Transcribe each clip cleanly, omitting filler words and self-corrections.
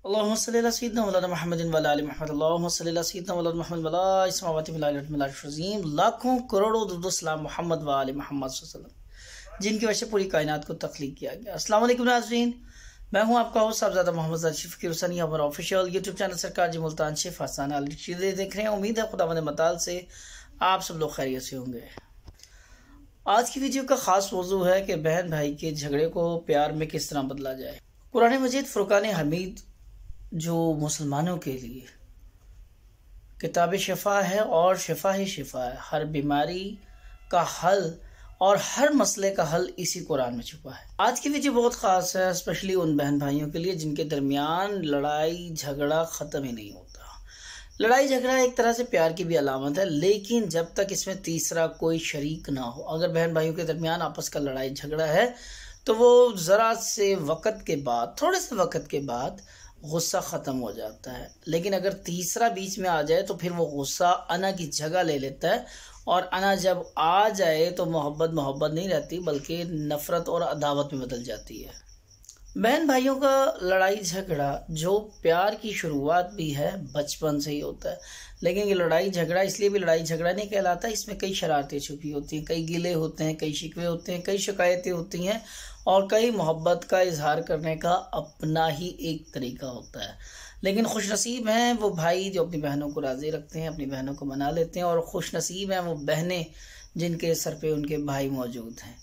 अल्लाहुम्मा सल्ली अला सय्यिदिना मौलाना मुहम्मदिन व अला आलि मुहम्मद। अल्लाहुम्मा सल्ली अला सय्यिदिना मौलाना मुहम्मद व अला इस्मावाति मिल अज़ीम। लाखों करोड़ों दुरूद सलाम मोहम्मद व आलि मोहम्मद सल्लल्लाहु अलैहि वसल्लम, जिनकी वजह से पूरी कायनात को तख्लीक किया गया। अस्सलाम वालेकुम नाज़रीन, मैं हूं आपका होस्ट साहबजादा मोहम्मद ज़ाशिफ फ़कीर हुसैनी। हमारा ऑफिशियल यूट्यूब चैनल सरकार जी मुल्तान शेफ हसन अली चीज़ें देख रहे हैं। उम्मीद है खुदावंद मताल से आप सब लोग खैरियत से होंगे। आज की वीडियो का खास मौजू है कि बहन भाई के झगड़े को प्यार में किस तरह बदला जाए। कुरान मजीद फुरकान हमीद जो मुसलमानों के लिए किताब शिफा है और शिफा ही शिफा है। हर बीमारी का हल और हर मसले का हल इसी कुरान में छुपा है। आज की वीडियो बहुत खास है, स्पेशली उन बहन भाइयों के लिए जिनके दरमियान लड़ाई झगड़ा ख़त्म ही नहीं होता। लड़ाई झगड़ा एक तरह से प्यार की भी अलामत है, लेकिन जब तक इसमें तीसरा कोई शरीक ना हो। अगर बहन भाइयों के दरमियान आपस का लड़ाई झगड़ा है तो वो ज़रा से वक़्त के बाद, थोड़े से वक़्त के बाद गुस्सा ख़त्म हो जाता है। लेकिन अगर तीसरा बीच में आ जाए तो फिर वो गुस्सा अना की जगह ले लेता है, और अना जब आ जाए तो मोहब्बत नहीं रहती बल्कि नफ़रत और अदावत में बदल जाती है। बहन भाइयों का लड़ाई झगड़ा जो प्यार की शुरुआत भी है बचपन से ही होता है, लेकिन ये लड़ाई झगड़ा इसलिए भी लड़ाई झगड़ा नहीं कहलाता। इसमें कई शरारतें छुपी होती हैं, कई गिले होते हैं, कई शिकवे होते हैं, कई शिकायतें होती हैं, और कई मोहब्बत का इजहार करने का अपना ही एक तरीका होता है। लेकिन खुशनसीब हैं वो भाई जो अपनी बहनों को राज़ी रखते हैं, अपनी बहनों को मना लेते हैं, और खुशनसीब हैं वो बहनें जिनके सर पे उनके भाई मौजूद हैं।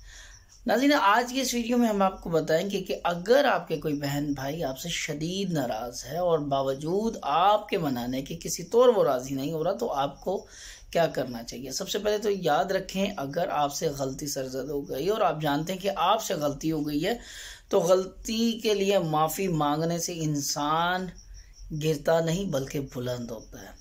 नाज़रीन, आज की इस वीडियो में हम आपको बताएंगे कि अगर आपके कोई बहन भाई आपसे शदीद नाराज़ है और बावजूद आपके मनाने के किसी तौर वो राज़ी नहीं हो रहा, तो आपको क्या करना चाहिए। सबसे पहले तो याद रखें, अगर आपसे गलती सरजद हो गई और आप जानते हैं कि आपसे गलती हो गई है, तो गलती के लिए माफ़ी मांगने से इंसान गिरता नहीं बल्कि बुलंद होता है।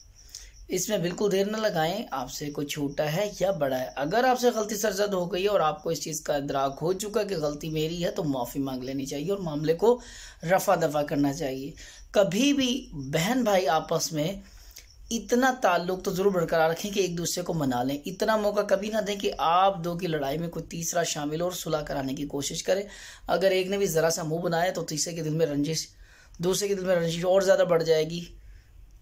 इसमें बिल्कुल देर न लगाएं। आपसे कोई छोटा है या बड़ा है, अगर आपसे गलती सरजद हो गई है और आपको इस चीज़ का इदराक हो चुका कि गलती मेरी है, तो माफ़ी मांग लेनी चाहिए और मामले को रफा दफा करना चाहिए। कभी भी बहन भाई आपस में इतना ताल्लुक तो ज़रूर बरकरार रखें कि एक दूसरे को मना लें। इतना मौका कभी ना दें कि आप दो की लड़ाई में कोई तीसरा शामिल हो और सुलह कराने की कोशिश करे। अगर एक ने भी ज़रा सा मुंह बनाया तो तीसरे के दिल में रंजिश, दूसरे के दिल में रंजिश और ज़्यादा बढ़ जाएगी,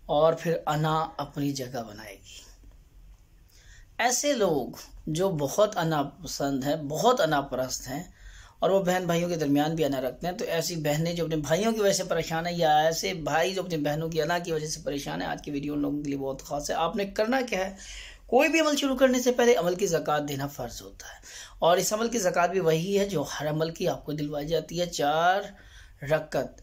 और फिर अना अपनी जगह बनाएगी। ऐसे लोग जो बहुत अना पसंद हैं, बहुत अना परस्त हैं, और वो बहन भाइयों के दरमियान भी अना रखते हैं, तो ऐसी बहनें जो अपने भाइयों की वजह से परेशान है, या ऐसे भाई जो अपनी बहनों की अना की वजह से परेशान है, आज की वीडियो उन लोगों के लिए बहुत खास है। आपने करना क्या है, कोई भी अमल शुरू करने से पहले अमल की ज़कात देना फ़र्ज़ होता है, और इस अमल की ज़कात भी वही है जो हर अमल की आपको दिलवाई जाती है। 4 रकत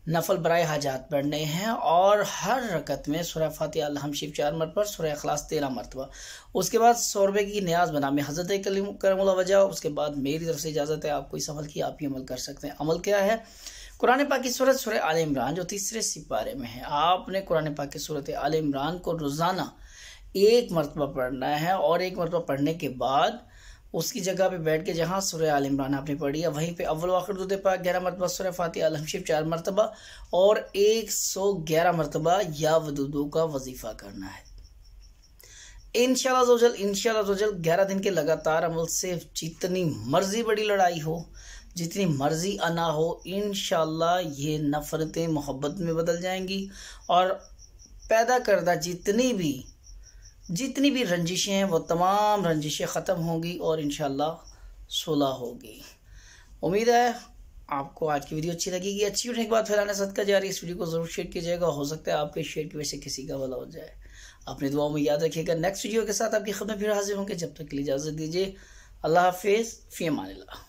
नफल बराए हाजात पढ़ने हैं, और हर रकत में सूरह फातिहा अल शिफ 4 मरतबा, सूरह इखलास 13 मरतबा। उसके बाद 100 रुपये की न्याज बना में हज़रत करमुल्लाह वजह। उसके बाद मेरी तरफ से इजाज़त है आपको इस अमल की, आप ये अमल कर सकते हैं। अमल क्या है? कुरान पाक की सूरत सूरह आल इमरान जो 3 सिपारे में है, आपने कुरान पाक की सूरत आल इमरान को रोज़ाना 1 मरतबा पढ़ना है, और 1 मरतबा पढ़ने के बाद उसकी जगह पे बैठ के जहाँ सूरह आल इमरान आपने पढ़ी है, वहीं पे अव्वल आखिर दुरूद पाक 11 मरतबा, सूरह फातिहा अल शिफ 4 मरतबा, और 111 मरतबा या वदूदों का वजीफा करना है। इंशाअल्लाह 11 दिन के लगातार अमल से जितनी मर्जी बड़ी लड़ाई हो, जितनी मर्जी अना हो, इंशाअल्लाह ये नफरतें मोहब्बत में बदल जाएंगी, और पैदा करदा जितनी भी रंजिशें हैं वो तमाम रंजिशें ख़त्म होंगी, और इंशाअल्लाह सुलह होगी। उम्मीद है आपको आज की वीडियो अच्छी लगेगी। अच्छी होने के बाद फैलाना सदका जारी, इस वीडियो को ज़रूर शेयर कीजिएगा। हो सकता है आपके शेयर की वजह से किसी का भला हो जाए। अपनी दुआओं में याद रखिएगा। नेक्स्ट वीडियो के साथ आपकी खिदमत में फिर हाजिर होंगे। जब तक के लिए इजाज़त दीजिए। अल्लाह हाफिज़, फ़ी अमानिल्लाह।